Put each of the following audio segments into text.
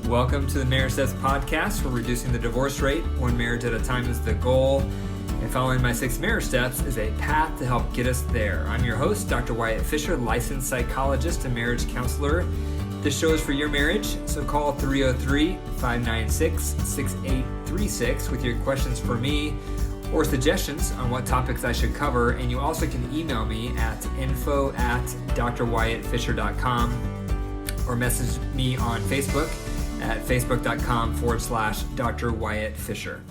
Welcome to the Marriage Steps Podcast, where reducing the divorce rate one marriage at a time is the goal, and following my 6 marriage steps is a path to help get us there. I'm your host, Dr. Wyatt Fisher, licensed psychologist and marriage counselor. This show is for your marriage, so call 303-596-6836 with your questions for me or suggestions on what topics I should cover, and you also can email me at info@drwyattfisher.com or message me on Facebook at facebook.com/Dr. Wyatt Fisher.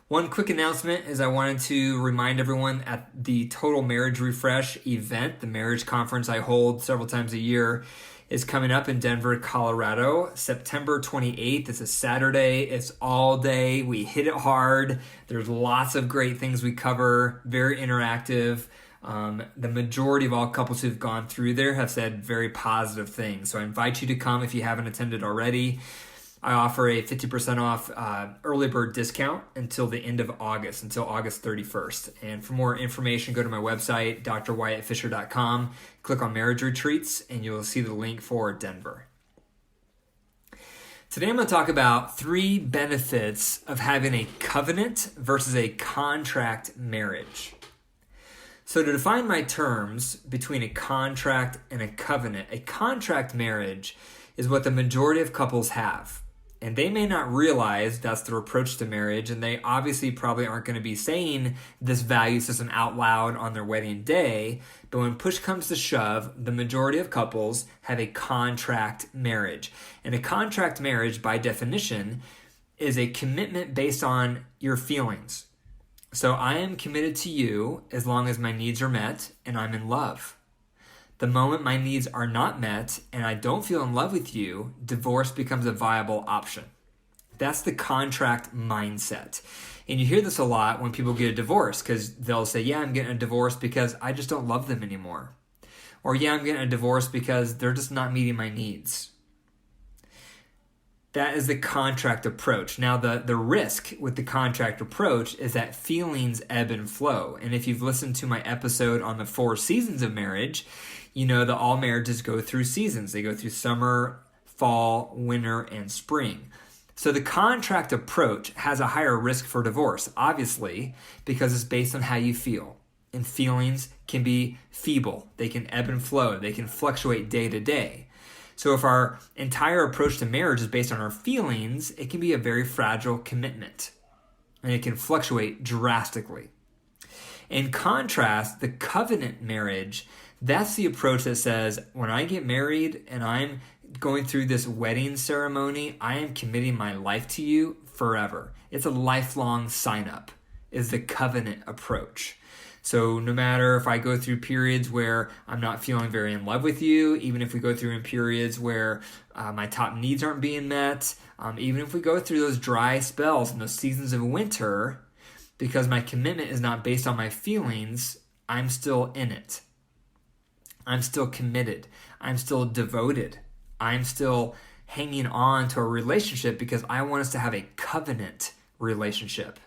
One quick announcement is I wanted to remind everyone at the Total Marriage Refresh event, the marriage conference I hold several times a year, is coming up in Denver, Colorado, September 28th. It's a Saturday. It's all day. We hit it hard. There's lots of great things we cover, very interactive. The majority of all couples who've gone through there have said very positive things. So I invite you to come if you haven't attended already. I offer a 50% off early bird discount until the end of August, until August 31st. And for more information, go to my website, drwyattfisher.com, click on Marriage Retreats, and you'll see the link for Denver. Today I'm going to talk about 3 benefits of having a covenant versus a contract marriage. So to define my terms between a contract and a contract marriage is what the majority of couples have. And they may not realize that's their approach to marriage, and they obviously probably aren't going to be saying this value system out loud on their wedding day, but when push comes to shove, the majority of couples have a contract marriage. And a contract marriage, by definition, is a commitment based on your feelings. So I am committed to you as long as my needs are met and I'm in love. The moment my needs are not met and I don't feel in love with you, divorce becomes a viable option. That's the contract mindset. And you hear this a lot when people get a divorce, because they'll say, yeah, I'm getting a divorce because I just don't love them anymore. Or yeah, I'm getting a divorce because they're just not meeting my needs. That is the contract approach. Now, the risk with the contract approach is that feelings ebb and flow. And if you've listened to my episode on the 4 seasons of marriage, you know that all marriages go through seasons. They go through summer, fall, winter, and spring. So the contract approach has a higher risk for divorce, obviously, because it's based on how you feel. And feelings can be feeble. They can ebb and flow. They can fluctuate day to day. So if our entire approach to marriage is based on our feelings, it can be a very fragile commitment, and it can fluctuate drastically. In contrast, the covenant marriage, that's the approach that says, when I get married and I'm going through this wedding ceremony, I am committing my life to you forever. It's a lifelong sign-up, is the covenant approach. So no matter if I go through periods where I'm not feeling very in love with you, even if we go through in periods where my top needs aren't being met, even if we go through those dry spells and those seasons of winter, because my commitment is not based on my feelings, I'm still in it. I'm still committed. I'm still devoted. I'm still hanging on to a relationship because I want us to have a covenant relationship.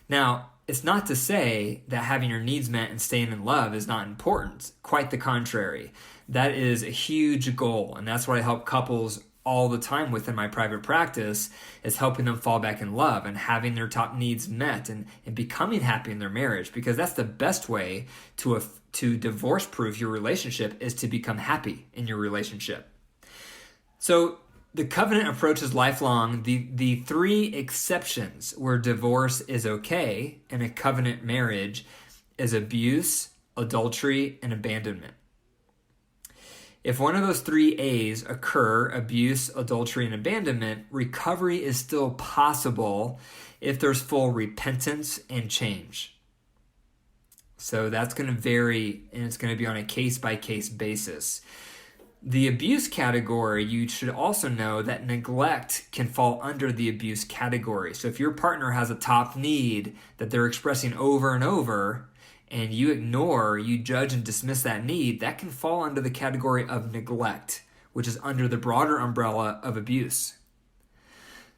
Now, it's not to say that having your needs met and staying in love is not important. Quite the contrary. That is a huge goal, and that's what I help couples all the time with in my private practice, is helping them fall back in love and having their top needs met and becoming happy in their marriage, because that's the best way to divorce-proof your relationship, is to become happy in your relationship. So the covenant approach is lifelong. The 3 exceptions where divorce is okay in a covenant marriage is abuse, adultery, and abandonment. If one of those 3 A's occur, abuse, adultery, and abandonment, recovery is still possible if there's full repentance and change. So that's going to vary, and it's going to be on a case-by-case basis. The abuse category, you should also know that neglect can fall under the abuse category. So if your partner has a top need that they're expressing over and over, and you ignore, you judge and dismiss that need, that can fall under the category of neglect, which is under the broader umbrella of abuse.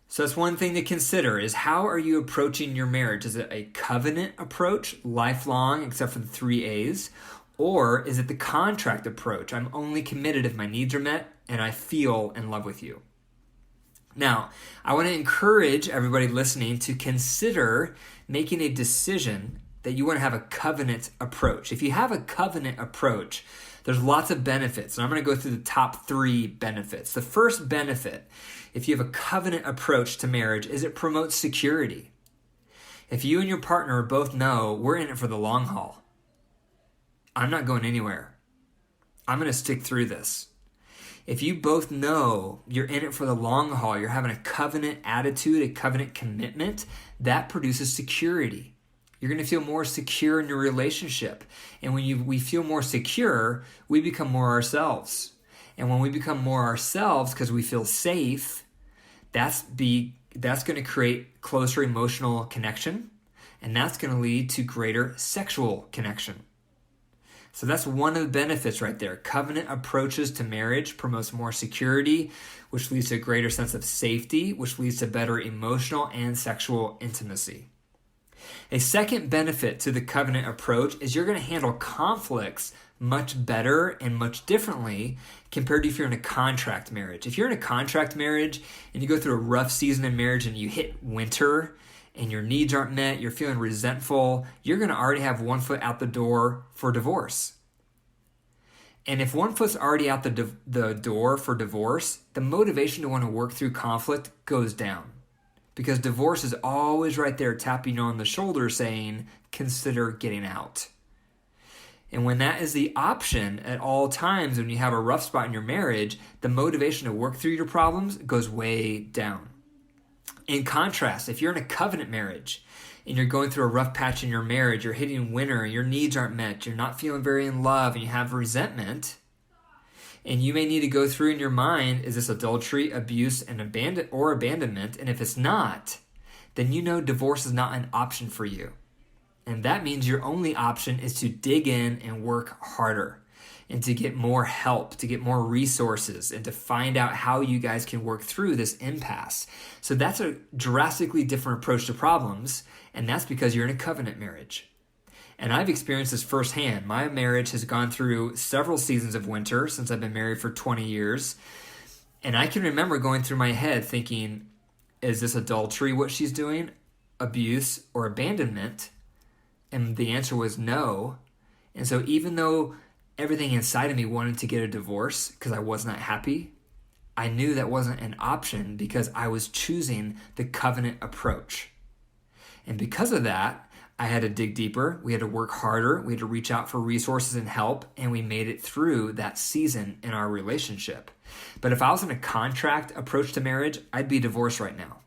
So that's one thing to consider, is how are you approaching your marriage? Is it a covenant approach, lifelong, except for the 3 A's? Or is it the contract approach? I'm only committed if my needs are met and I feel in love with you. Now, I want to encourage everybody listening to consider making a decision that you want to have a covenant approach. If you have a covenant approach, there's lots of benefits, and I'm going to go through the top 3 benefits. The first benefit, if you have a covenant approach to marriage, is it promotes security. If you and your partner both know we're in it for the long haul, I'm not going anywhere. I'm going to stick through this. If you both know you're in it for the long haul, you're having a covenant attitude, a covenant commitment, that produces security. You're going to feel more secure in your relationship. And when we feel more secure, we become more ourselves. And when we become more ourselves because we feel safe, that's going to create closer emotional connection, and that's going to lead to greater sexual connection. So that's one of the benefits right there. Covenant approaches to marriage promotes more security, which leads to a greater sense of safety, which leads to better emotional and sexual intimacy. A second benefit to the covenant approach is you're going to handle conflicts much better and much differently compared to if you're in a contract marriage. If you're in a contract marriage and you go through a rough season in marriage and you hit winter and your needs aren't met, you're feeling resentful, you're going to already have one foot out the door for divorce. And if one foot's already out the door for divorce, the motivation to want to work through conflict goes down. Because divorce is always right there tapping you on the shoulder saying, consider getting out. And when that is the option at all times when you have a rough spot in your marriage, the motivation to work through your problems goes way down. In contrast, if you're in a covenant marriage and you're going through a rough patch in your marriage, you're hitting winter, your needs aren't met, you're not feeling very in love, and you have resentment, and you may need to go through in your mind, is this adultery, abuse, and abandonment? And if it's not, then you know divorce is not an option for you. And that means your only option is to dig in and work harder and to get more help, to get more resources, and to find out how you guys can work through this impasse. So that's a drastically different approach to problems, and that's because you're in a covenant marriage. And I've experienced this firsthand. My marriage has gone through several seasons of winter since I've been married for 20 years. And I can remember going through my head thinking, is this adultery what she's doing? Abuse or abandonment? And the answer was no. And so even though everything inside of me wanted to get a divorce because I was not happy, I knew that wasn't an option because I was choosing the covenant approach. And because of that, I had to dig deeper, we had to work harder, we had to reach out for resources and help, and we made it through that season in our relationship. But if I was in a contract approach to marriage, I'd be divorced right now.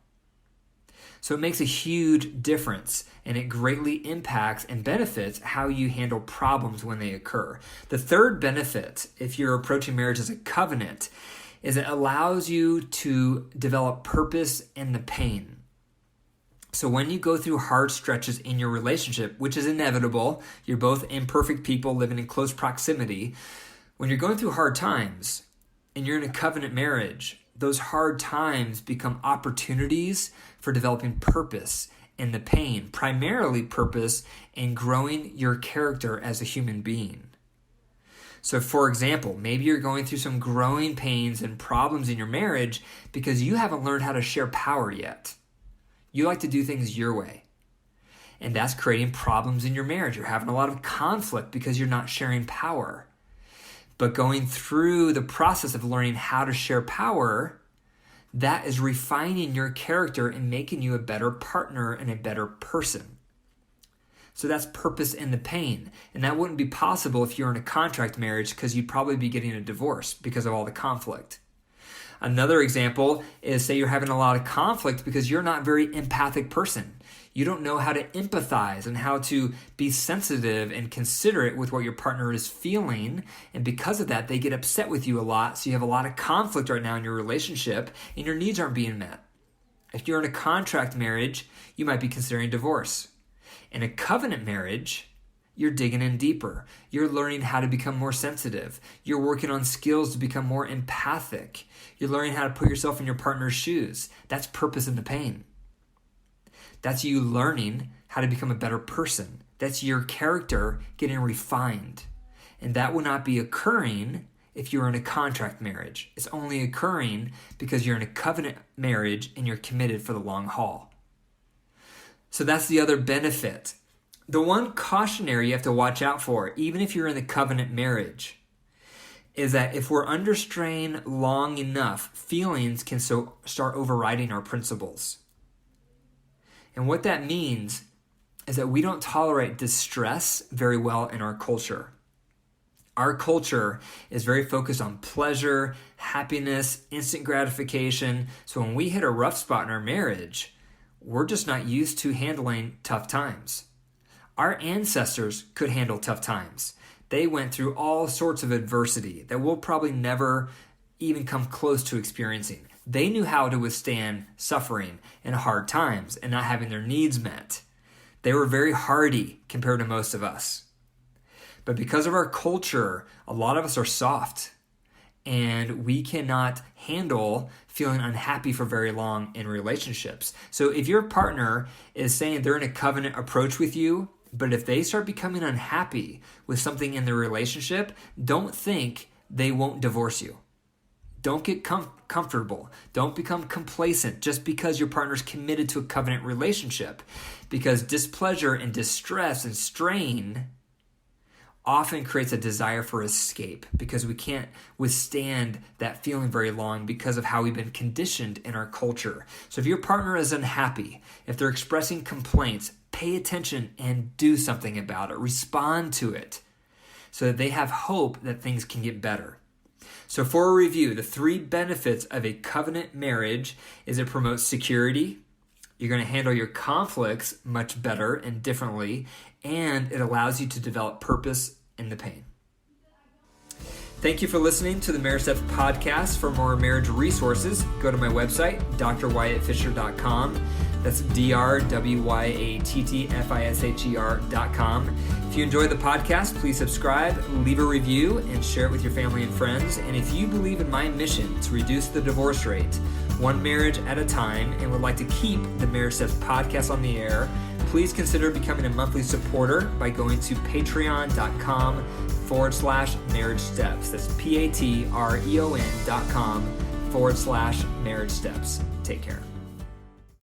So it makes a huge difference, and it greatly impacts and benefits how you handle problems when they occur. The third benefit, if you're approaching marriage as a covenant, is it allows you to develop purpose in the pain. So when you go through hard stretches in your relationship, which is inevitable, you're both imperfect people living in close proximity. When you're going through hard times and you're in a covenant marriage, those hard times become opportunities for developing purpose in the pain, primarily purpose in growing your character as a human being. So for example, maybe you're going through some growing pains and problems in your marriage because you haven't learned how to share power yet. You like to do things your way. And that's creating problems in your marriage. You're having a lot of conflict because you're not sharing power. But going through the process of learning how to share power, that is refining your character and making you a better partner and a better person. So that's purpose in the pain. And that wouldn't be possible if you're in a contract marriage because you'd probably be getting a divorce because of all the conflict. Another example is, say you're having a lot of conflict because you're not a very empathic person. You don't know how to empathize and how to be sensitive and considerate with what your partner is feeling. And because of that, they get upset with you a lot. So you have a lot of conflict right now in your relationship and your needs aren't being met. If you're in a contract marriage, you might be considering divorce. In a covenant marriage, you're digging in deeper. You're learning how to become more sensitive. You're working on skills to become more empathic. You're learning how to put yourself in your partner's shoes. That's purpose in the pain. That's you learning how to become a better person. That's your character getting refined. And that will not be occurring if you're in a contract marriage. It's only occurring because you're in a covenant marriage and you're committed for the long haul. So that's the other benefit. The one cautionary you have to watch out for, even if you're in the covenant marriage, is that if we're under strain long enough, feelings can start overriding our principles. And what that means is that we don't tolerate distress very well in our culture. Our culture is very focused on pleasure, happiness, instant gratification. So when we hit a rough spot in our marriage, we're just not used to handling tough times. Our ancestors could handle tough times. They went through all sorts of adversity that we'll probably never even come close to experiencing. They knew how to withstand suffering and hard times and not having their needs met. They were very hardy compared to most of us. But because of our culture, a lot of us are soft, and we cannot handle feeling unhappy for very long in relationships. So if your partner is saying they're in a covenant approach with you, but if they start becoming unhappy with something in their relationship, don't think they won't divorce you. Don't get comfortable. Don't become complacent just because your partner's committed to a covenant relationship. Because displeasure and distress and strain often creates a desire for escape because we can't withstand that feeling very long because of how we've been conditioned in our culture. So if your partner is unhappy, if they're expressing complaints, pay attention and do something about it. Respond to it so that they have hope that things can get better. So for a review, the 3 benefits of a covenant marriage is it promotes security, you're going to handle your conflicts much better and differently, and it allows you to develop purpose in the pain. Thank you for listening to the Marriage Steps podcast. For more marriage resources, go to my website, drwyattfisher.com. That's drwyattfisher.com. If you enjoy the podcast, please subscribe, leave a review, and share it with your family and friends. And if you believe in my mission to reduce the divorce rate, one marriage at a time, and would like to keep the Marriage Steps podcast on the air, please consider becoming a monthly supporter by going to patreon.com/marriage steps. That's patreon.com/marriage steps. Take care.